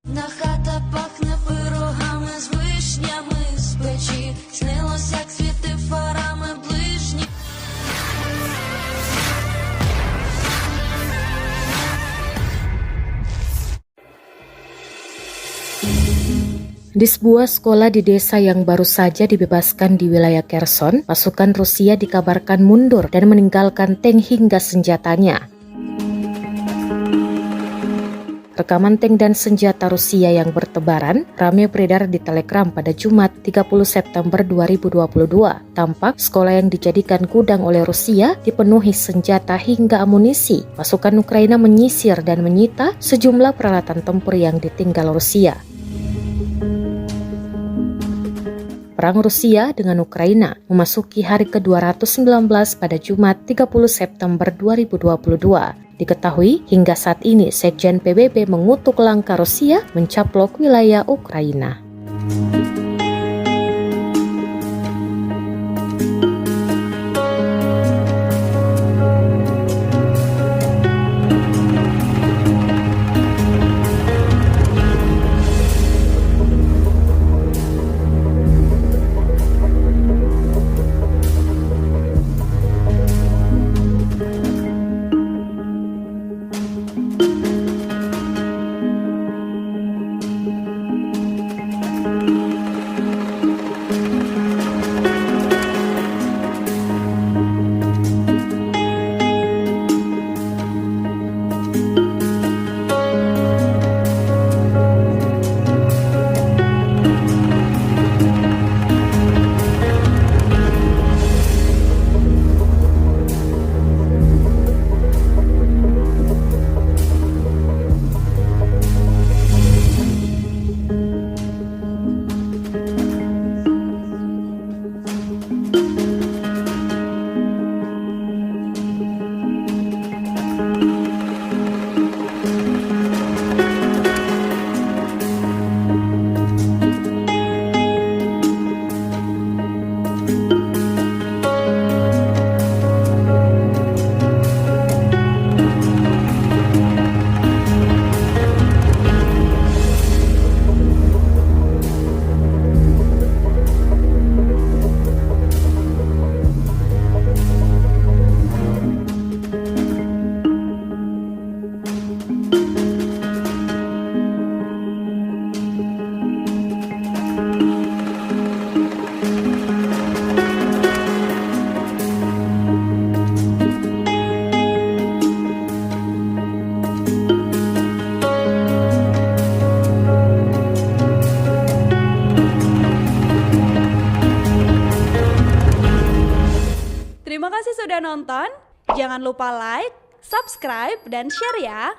На хата пахне пирогами з вишнями з печі, снилось, як світи фарами ближні. Di sebuah sekolah di desa yang baru saja dibebaskan di wilayah Kherson, pasukan Rusia dikabarkan mundur dan meninggalkan tank hingga senjatanya. Rekaman tank dan senjata Rusia yang bertebaran ramai beredar di Telegram pada Jumat 30 September 2022. Tampak sekolah yang dijadikan gudang oleh Rusia dipenuhi senjata hingga amunisi. Pasukan Ukraina menyisir dan menyita sejumlah peralatan tempur yang ditinggal Rusia. Perang Rusia dengan Ukraina memasuki hari ke-219 pada Jumat 30 September 2022. Diketahui hingga saat ini Sekjen PBB mengutuk langkah Rusia mencaplok wilayah Ukraina. Terima kasih sudah nonton. Jangan lupa like, subscribe, dan share ya.